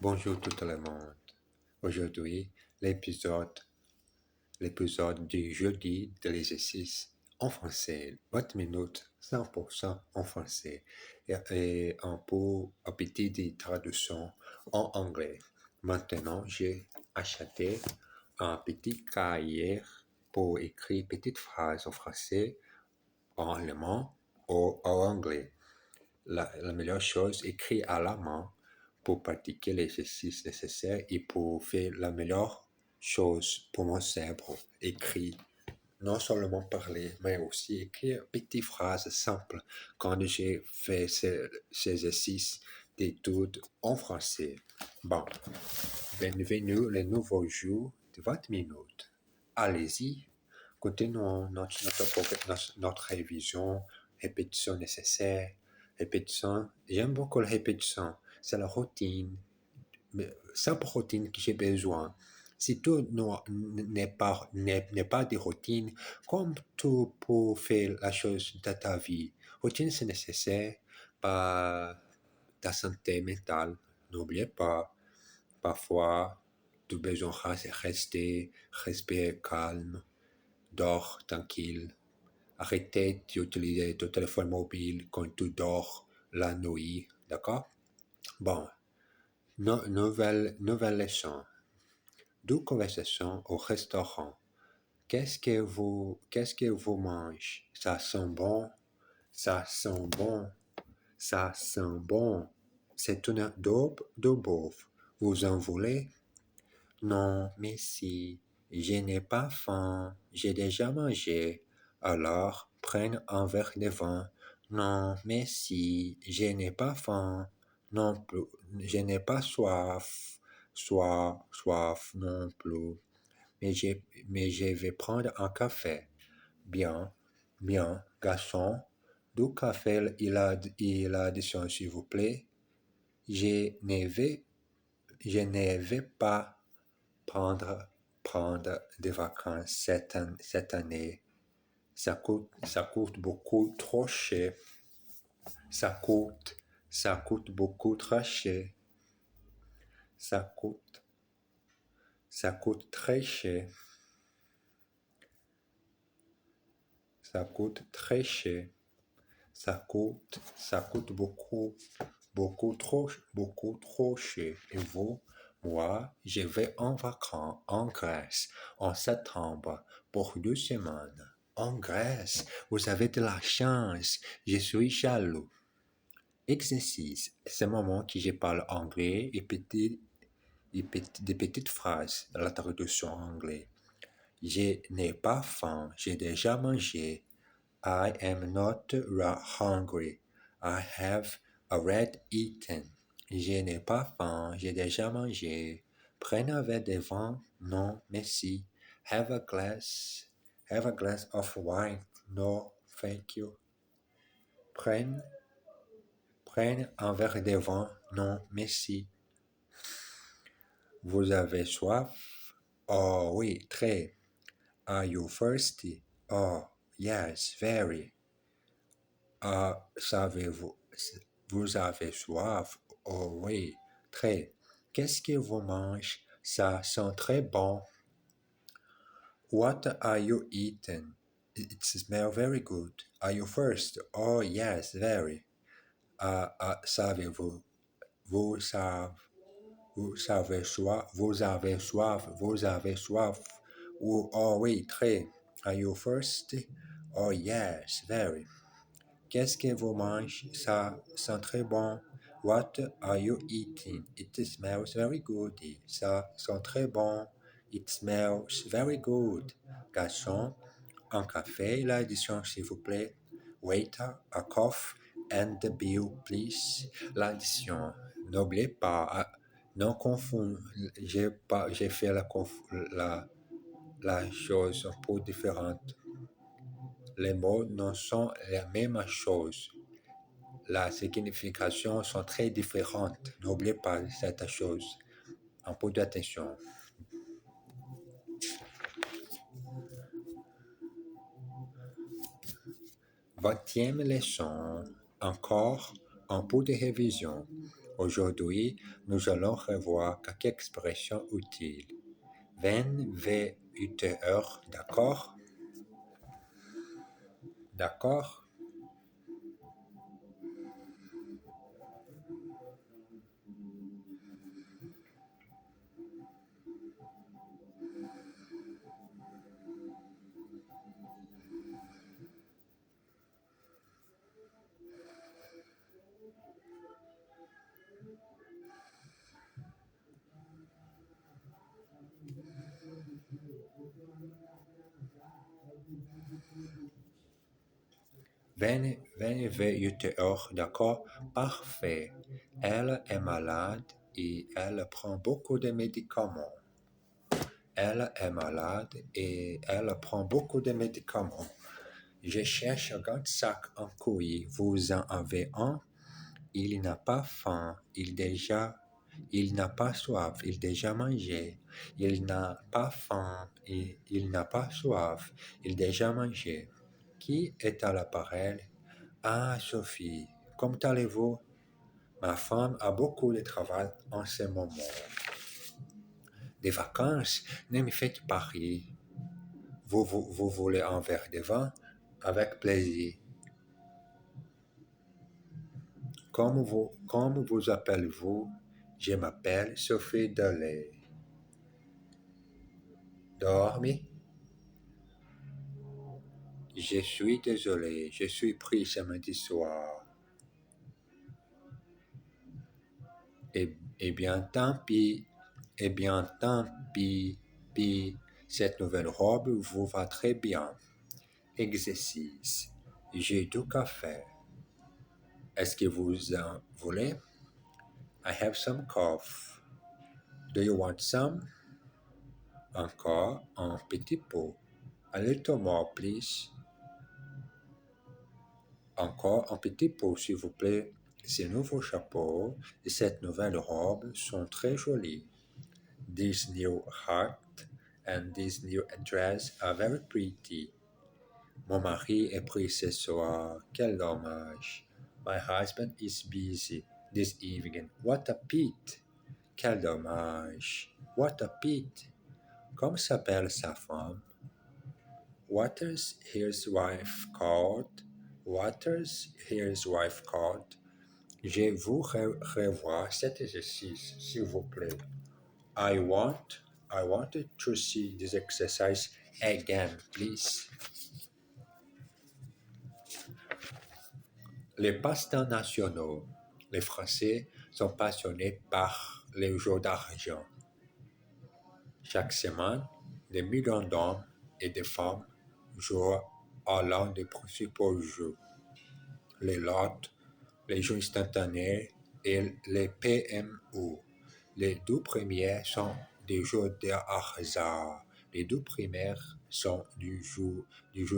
Bonjour tout le monde. Aujourd'hui, l'épisode du jeudi de l'exercice en français. 20 minutes, 100% en français. Et un peu petite traduction en anglais. Maintenant, j'ai acheté un petit cahier pour écrire petites phrases en français, en allemand ou en anglais. La meilleure chose, écrire à la main pour pratiquer l'exercice nécessaire et pour faire la meilleure chose pour mon cerveau. Écrire, non seulement parler, mais aussi écrire petites phrases simples quand j'ai fait ces exercices d'études en français. Bon, bienvenue le nouveau jour de 20 minutes. Allez-y, continuons notre révision, répétition nécessaire, répétition. J'aime beaucoup la répétition, c'est la routine, simple routine que j'ai besoin. Si tout n'est pas de routine, comme tout pour faire la chose de ta vie, routine c'est nécessaire pour ta santé mentale. N'oubliez pas, parfois, tu as besoin de rester, respirer calme, dors tranquille. Arrêtez d'utiliser ton téléphone mobile quand tu dors la nuit, d'accord? Bon, nouvelle leçon. Deux conversations au restaurant. Qu'est-ce que vous mangez? Ça sent bon, ça sent bon, ça sent bon. C'est une daube de bœuf. Vous en voulez? Non, merci. Je n'ai pas faim. J'ai déjà mangé. Alors, prenne un verre de vin. Non, merci. Je n'ai pas faim. Non plus. Je n'ai pas soif. Soif non plus. Mais je vais prendre un café. Bien, bien, garçon. Du café et l'addition, s'il vous plaît. Je ne vais pas prendre des vacances cette année. Ça coûte beaucoup trop cher. Ça coûte beaucoup trop cher. Ça coûte très cher. Ça coûte très cher. Ça coûte beaucoup trop cher. Et vous? Moi, je vais en vacances en Grèce en septembre pour 2 semaines. En Grèce, vous avez de la chance. Je suis jaloux. Exercice. C'est le moment que je parle anglais et des petites phrases de la traduction en anglais. Je n'ai pas faim. J'ai déjà mangé. I am not hungry. I have already eaten. Je n'ai pas faim. J'ai déjà mangé. Prenez un verre de vin. Non, merci. Have a glass of wine. No, thank you. Prenne un verre de vin. Non, merci. Vous avez soif? Oh oui, très. Are you thirsty? Oh, yes, very. Savez-vous, vous avez soif? Oh oui, très. Qu'est-ce que vous mangez? Ça sent très bon. What are you eating? It smells very good. Are you thirsty? Oh yes, very. Savez-vous, vous avez soif. Oh oui, très. Are you thirsty? Oh yes, very. Qu'est-ce que vous mangez? Ça sent très bon. What are you eating? It smells very good. Ça sent très bon. It smells very good. Garçon, un café, l'addition s'il vous plaît. Waiter, a coffee and the bill, please. L'addition. N'oubliez pas, non confondre. J'ai fait la chose un peu différente. Les mots ne sont la même chose. La signification sont très différentes. N'oubliez pas cette chose. Un peu d'attention. 20e leçon. Encore un peu de révision. Aujourd'hui, nous allons revoir quelques expressions utiles. Wenn wir heures, d'accord? D'accord? Wenn wir heures, d'accord? Parfait. Elle est malade et elle prend beaucoup de médicaments. Elle est malade et elle prend beaucoup de médicaments. Je cherche un grand sac en courrier. Vous en avez un? Il n'a pas faim. Il n'a pas soif. Il a déjà mangé. Il n'a pas faim. Il n'a pas soif. Il a déjà mangé. Qui est à l'appareil? Ah, Sophie. Comment allez-vous? Ma femme a beaucoup de travail en ce moment. Des vacances? Ne me faites pas rire. Vous voulez un verre de vin? Avec plaisir. Comment vous appelez-vous? Je m'appelle Sophie Delay. Dormi? Je suis désolé, je suis pris samedi soir. Eh bien, tant pis. Eh bien, tant pis. Cette nouvelle robe vous va très bien. Exercice. J'ai du café. Est-ce que vous en voulez? I have some coffee. Do you want some? Encore un petit pot. A little more, please. Encore un petit pot, s'il vous plaît. Ces nouveaux chapeaux et cette nouvelle robe sont très jolis. This new hat and this new dress are very pretty. Mon mari est pris ce soir. Quel dommage. My husband is busy this evening. What a pity. Quel dommage. What a pity. Comment s'appelle sa femme? Waters, his wife called. Waters, his wife called. Je vous revoir cet exercice, s'il vous plaît. I wanted to see this exercise again, please. Les passe-temps nationaux. Les Français sont passionnés par les jeux d'argent. Chaque semaine, des millions d'hommes et de femmes jouent à l'un des principaux jeux. Les lots, les jeux instantanés et les PMU. Les deux premiers sont des jeux de hasard. Les deux premières sont du jeu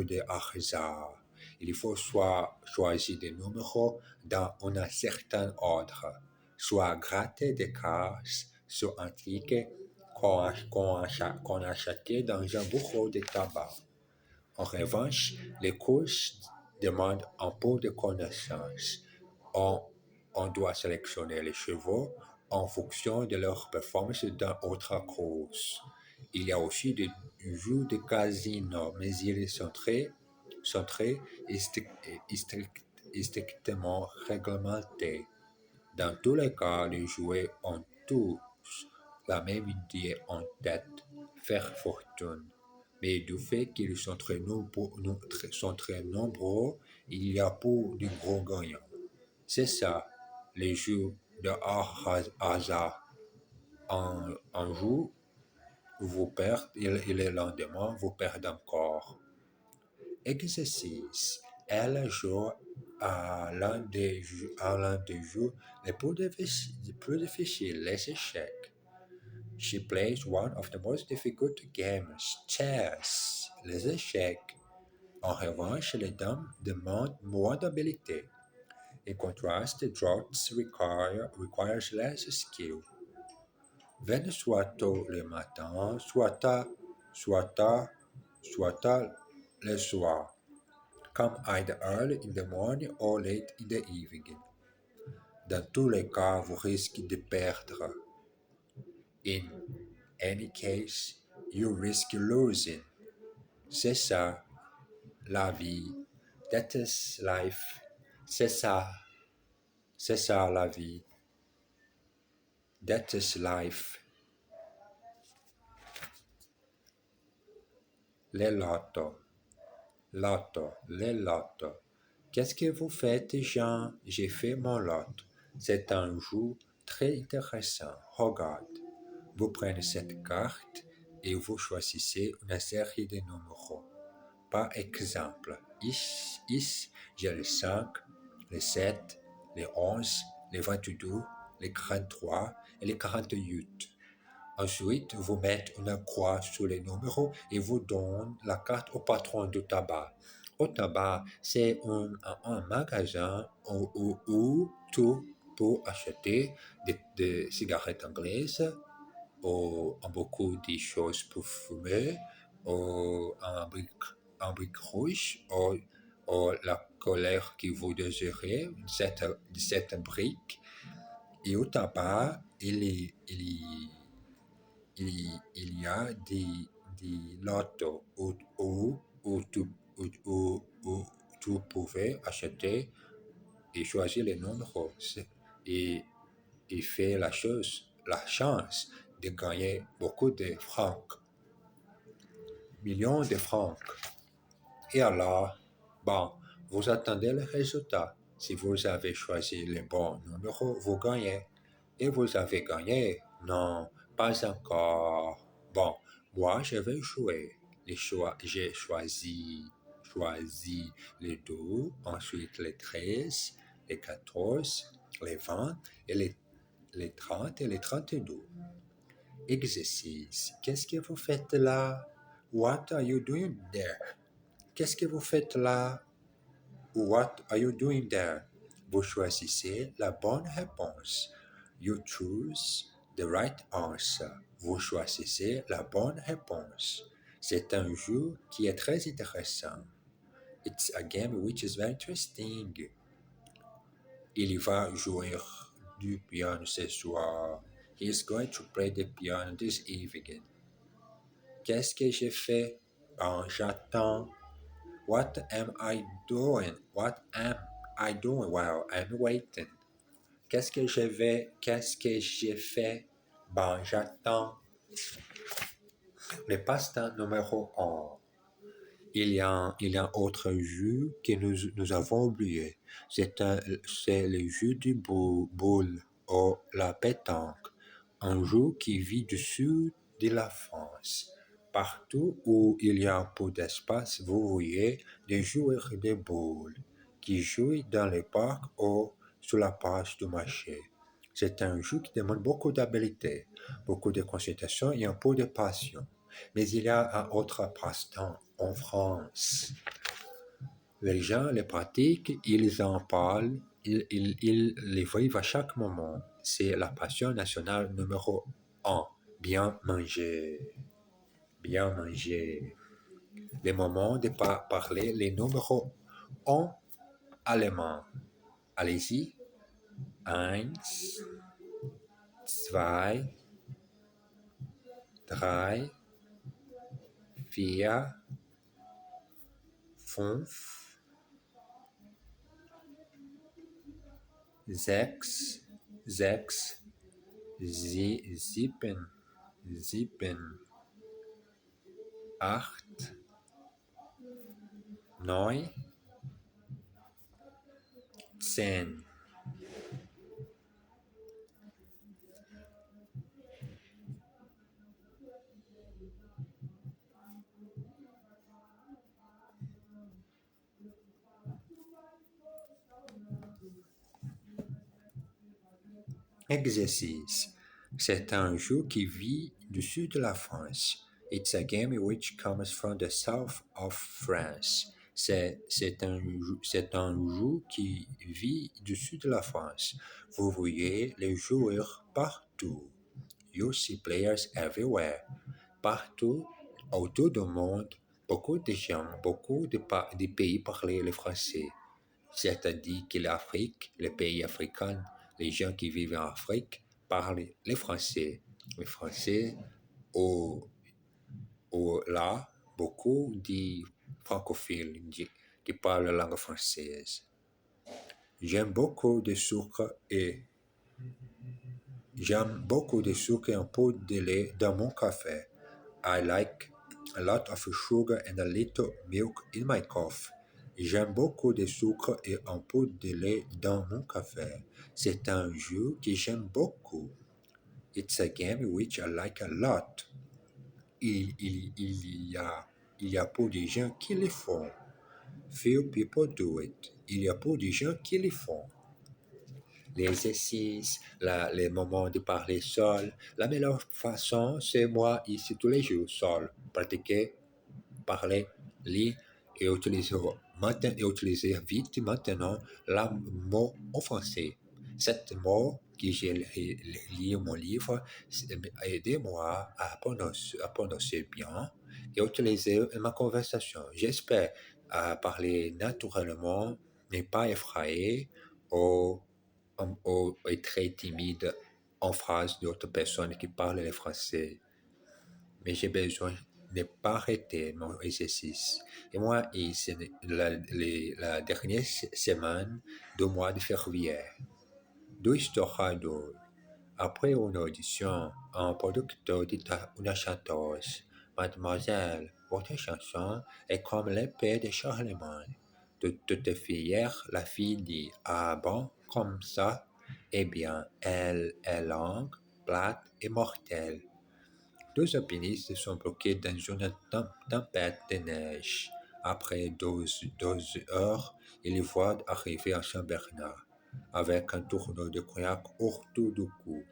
de hasard. Il faut soit choisir des numéros dans un certain ordre, soit gratter des cases sur un ticket qu'on achetait dans un bureau de tabac. En revanche, les courses demandent un peu de connaissance. On doit sélectionner les chevaux en fonction de leur performance dans autre course. Il y a aussi des jeux de casino, mais ils sont très strictement réglementés. Dans tous les cas, les joueurs ont tous la même idée en tête, faire fortune. Mais du fait qu'ils sont très nombreux, il y a peu de gros gagnants. C'est ça, les jeux de hasard. Un jour, vous perdez et le lendemain, vous perdez encore. Exercice. Elle joue à l'un des jeux les plus difficiles, les échecs. She plays one of the most difficult games, chess, les échecs. En revanche, les dames demandent moins d'habileté. In contrast, draughts requires less skill. Venez soit tôt le matin, soit tard le soir. Come either early in the morning or late in the evening. Dans tous les cas, vous risquez de perdre. In any case, you risk losing. C'est ça, la vie. That is life. C'est ça. C'est ça, la vie. That is life. Les lotos. Loto, les lotos. Qu'est-ce que vous faites, Jean? J'ai fait mon lot. C'est un jeu très intéressant. Regarde. Vous prenez cette carte et vous choisissez une série de numéros. Par exemple, ici, j'ai le 5, le 7, le 11, le 22, le 43 et le 48. Ensuite, vous mettez une croix sur les numéros et vous donnez la carte au patron du tabac. Au tabac, c'est un magasin où tu peux acheter des cigarettes anglaises, ou beaucoup de choses pour fumer, ou un brique rouge, ou la couleur que vous désirez, cette brique. Et au tabac, il y a des lotos où tu pouvais acheter et choisir les numéros et, et faire la chance de gagner beaucoup de francs, millions de francs. Et alors, bon, vous attendez le résultat. Si vous avez choisi le bon numéro, vous gagnez. Et vous avez gagné? Non, pas encore. Bon, moi, je vais jouer. J'ai choisi les 2, ensuite les 13, les 14, les 20, et les 30 et les 32. Exercice. Qu'est-ce que vous faites là? What are you doing there? Qu'est-ce que vous faites là? What are you doing there? Vous choisissez la bonne réponse. You choose the right answer. Vous choisissez la bonne réponse. C'est un jeu qui est très intéressant. It's a game which is very interesting. Il va jouer du piano ce soir. He is going to play the piano this evening. Qu'est-ce que j'ai fait? J'attends. What am I doing? What am I doing while I'm waiting? Qu'est-ce que j'ai fait? J'attends. Le passe-temps numéro 1. Il y a un autre jeu que nous avons oublié. C'est le jeu du boule ou la pétanque. Un jeu qui vit du sud de la France. Partout où il y a un peu d'espace, vous voyez des joueurs de boules qui jouent dans les parcs ou sur la place du marché. C'est un jeu qui demande beaucoup d'habileté, beaucoup de concentration et un peu de passion. Mais il y a un autre passe-temps en France. Les gens les pratiquent, ils en parlent, ils les vivent à chaque moment. C'est la passion nationale numéro 1. Bien manger. Bien manger. Les moments de parler les numéros en allemand. Allez-y. 1, 2, 3, 4, 5, 6, 6, 7, 7, 8, 9, 10. Exercice. C'est un jeu qui vit du sud de la France. It's a game which comes from the south of France. C'est un jeu qui vit du sud de la France. Vous voyez les joueurs partout. You see players everywhere. Partout, autour du monde, beaucoup de gens, beaucoup de pays parlent le français. C'est-à-dire que l'Afrique, les pays africains, les gens qui vivent en Afrique parlent les Français. Les Français, au, là, beaucoup de francophiles qui parlent la langue française. J'aime beaucoup de sucre et J'aime beaucoup de sucre et un peu de lait dans mon café. I like a lot of sugar and a little milk in my coffee. J'aime beaucoup de sucre et un peu de lait dans mon café. C'est un jeu que j'aime beaucoup. It's a game which I like a lot. Il, il, il y a, il y a peu de gens qui le font. Few people do it. Il y a peu de gens qui le font. Les exercices, les moments de parler seul. La meilleure façon, c'est moi ici tous les jours seul. Pratiquer, parler, lire et utiliser vite maintenant le mot en français. Cet mot que j'ai lu dans mon livre aide-moi à prononcer bien et utiliser ma conversation. J'espère parler naturellement, ne pas effrayé ou est très timide en face d'autres personnes qui parlent le français. Mais j'ai besoin de ne pas arrêter mon exercice. Et moi, c'est la dernière semaine du mois de février. Deux histoires drôles. Après une audition, un producteur dit à une chanteuse, Mademoiselle, votre chanson est comme l'épée de Charlemagne. Toute fière, la fille dit, ah bon, comme ça? Eh bien, elle est longue, plate et mortelle. Deux alpinistes sont bloqués dans une tempête de neige. Après 12 heures, ils voient arriver à Saint-Bernard avec un tourneau de cognac autour du cou.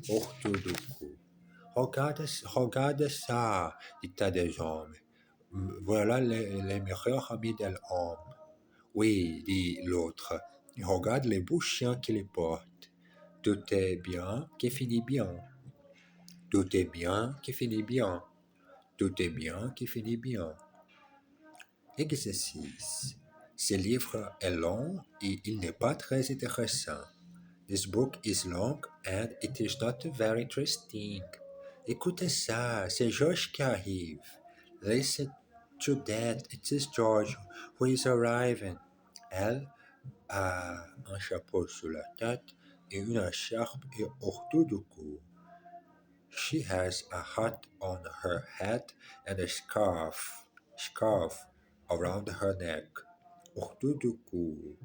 Autour du cou. Regarde ça, dit un des hommes. Voilà les meilleurs amis de l'homme. Oui, dit l'autre. Regarde les beaux chiens qu'il porte. Tout est bien qui finit bien. Tout est bien qui finit bien. Tout est bien qui finit bien. Exercice. Ce livre est long et il n'est pas très intéressant. This book is long and it is not very interesting. Écoutez ça, c'est George qui arrive. Listen to that, it is George who is arriving. Elle a un chapeau sur la tête et une écharpe autour du cou. She has a hat on her head and a scarf around her neck. Autour du cou.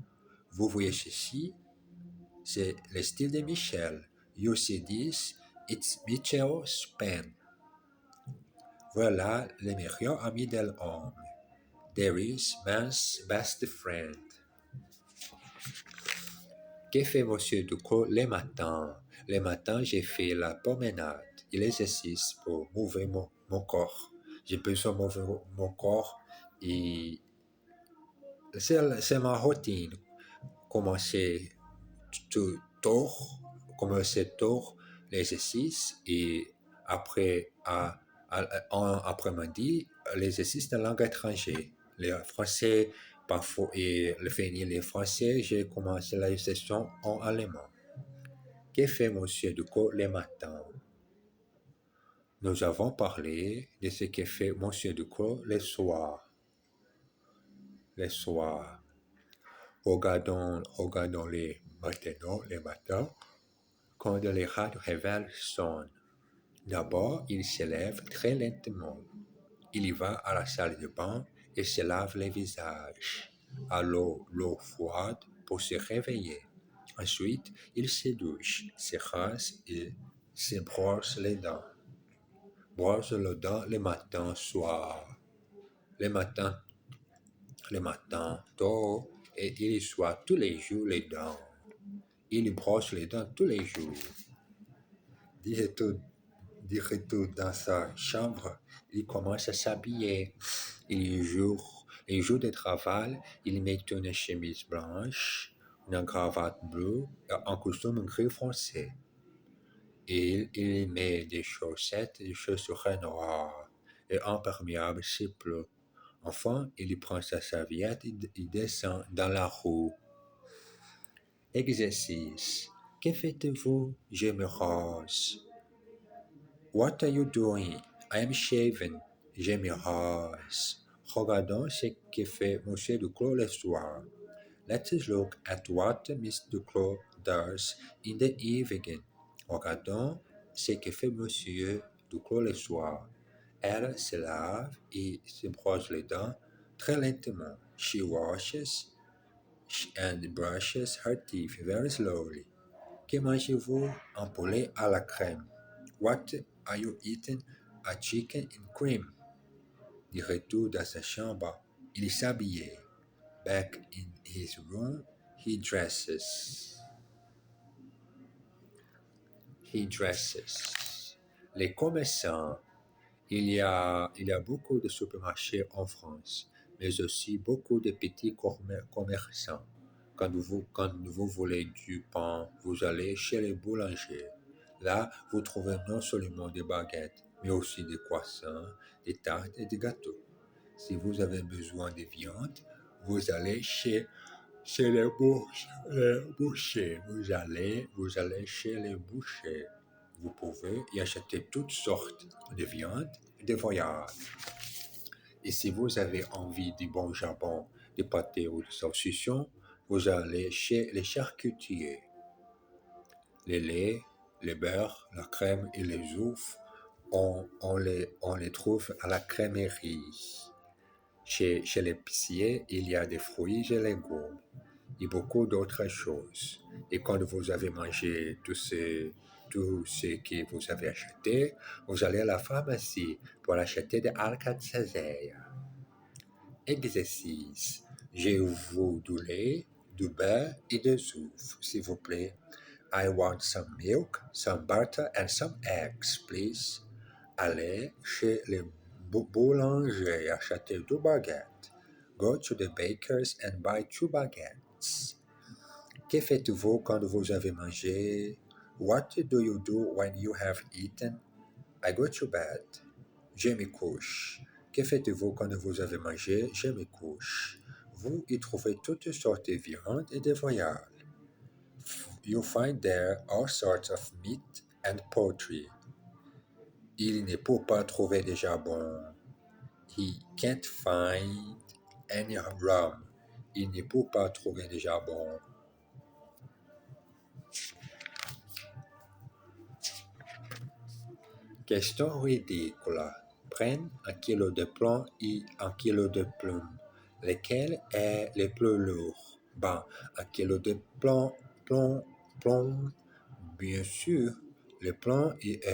Vous voyez ceci? C'est le style de Michel. You see this? It's Michel's pen. Voilà le meilleur ami de l'homme. There is man's best friend. Que fait Monsieur Ducrot le matin? Le matin, j'ai fait la promenade et l'exercice pour mouvoir mon corps. J'ai besoin de mouvoir mon corps et c'est ma routine. Commencer commencer tôt l'exercice et après, en après-midi, l'exercice de langue étrangère. Le français, parfois, et le finir le français, j'ai commencé la session en allemand. Que fait Monsieur Ducot le matin? Nous avons parlé de ce que fait Monsieur Ducot le soir. Le soir. Regardons-les maintenant, le matin, quand les rats de réveil sonnent. D'abord, il se lève très lentement. Il y va à la salle de bain et se lave le visage à l'eau froide pour se réveiller. Ensuite, il se douche, se rase et se brosse les dents. Brosse les dents le matin, soir. Le matin, tôt, et il soigne tous les jours les dents. Il brosse les dents tous les jours. De retour dans sa chambre, il commence à s'habiller. Les jours de travail, il met une chemise blanche, une cravate bleue et un costume gris foncé. Et il met des chaussettes et des chaussures noires et imperméables s'il pleut. Enfin, il prend sa serviette et il descend dans la rue. Exercice. Que faites-vous? Je me rase. What are you doing? I am shaving. Je me rase. Regardons ce que fait Monsieur Duclos le soir. Let us look at what Mr. Duclos does in the evening. Regardons ce que fait Monsieur Duclos le soir. Elle se lave et se brosse les dents très lentement. She washes and brushes her teeth very slowly. Que mangez-vous? Un poulet à la crème. What are you eating? A chicken in cream. De retour dans sa chambre, il s'habillait. Back in his room, he dresses. He dresses. Les commerçants. Il y a beaucoup de supermarchés en France, mais aussi beaucoup de petits commerçants. Quand vous voulez du pain, vous allez chez les boulangers. Là, vous trouvez non seulement des baguettes, mais aussi des croissants, des tartes et des gâteaux. Si vous avez besoin de viande, vous allez chez les bouchers. Vous allez chez les bouchers. Vous pouvez y acheter toutes sortes de viandes et de voyages. Et si vous avez envie de bon jambon, de pâté ou de saucisson, vous allez chez les charcutiers. Les laits, le beurre, la crème et les œufs, on les trouve à la crèmerie. Chez l'épicier, il y a des fruits et légumes et beaucoup d'autres choses. Et quand vous avez mangé tout ce que vous avez acheté, vous allez à la pharmacie pour acheter des Alka-Seltzer. Exercice. Je vous du lait, du beurre et des œufs, s'il vous plaît. I want some milk, some butter and some eggs, please. Allez chez les boulangers acheter 2 baguettes. Go to the bakers and buy 2 baguettes. Que faites-vous quand vous avez mangé? What do you do when you have eaten? I go to bed. Je me couche. Que faites-vous quand vous avez mangé? Je me couche. Vous y trouvez toutes sortes de viandes et de voyages. You find there all sorts of meat and poultry. Il ne peut pas trouver de jambon. He can't find any rum. Il ne peut pas trouver de jambon. Question ridicule. Prenne 1 kilo de plomb et 1 kilo de plume. Lequel est le plus lourd? 1 kilo de plomb, bien sûr, le plomb est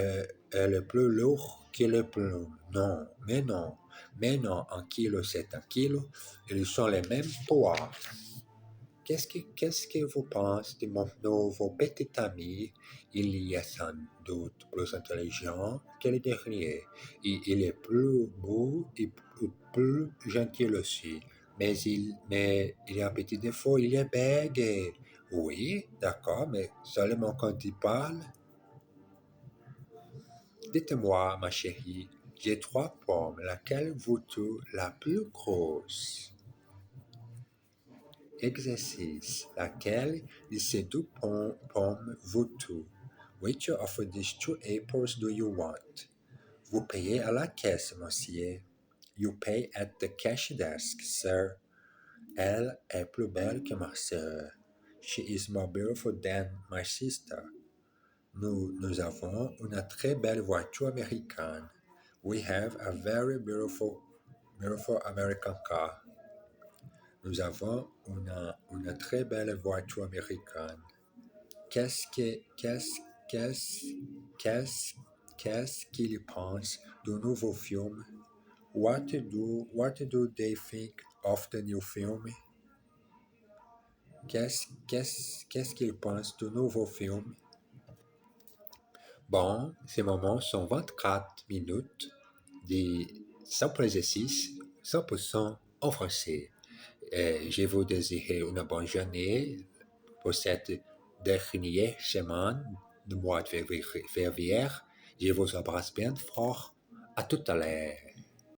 le plus lourd que le plume. Non, mais non, 1 kilo c'est 1 kilo, ils sont les mêmes poids. Qu'est-ce que vous pensez de mon nouveau petit ami? Il y a sans doute plus intelligent que le dernier. Il est plus beau et plus gentil aussi. Mais il y a un petit défaut, il est bègue. Oui, d'accord, mais seulement quand il parle. Dites-moi, ma chérie, j'ai 3 pommes, laquelle vous-tu la plus grosse? Exercice. Laquelle de ces 2 pommes veux-tu? Which of these 2 apples do you want? Vous payez à la caisse, monsieur. You pay at the cash desk, sir. Elle est plus belle que ma sœur. She is more beautiful than my sister. Nous avons une très belle voiture américaine. We have a very beautiful American car. Nous avons une très belle voiture américaine. Qu'est-ce qu'ils pensent du nouveau film? What do they think of the new film? Qu'est-ce qu'ils pensent du nouveau film? Bon, ces moments sont 24 minutes de simple exercice 100% en français. Je vous désire une bonne journée pour cette dernière semaine du mois de février. Je vous embrasse bien fort. À tout à l'heure.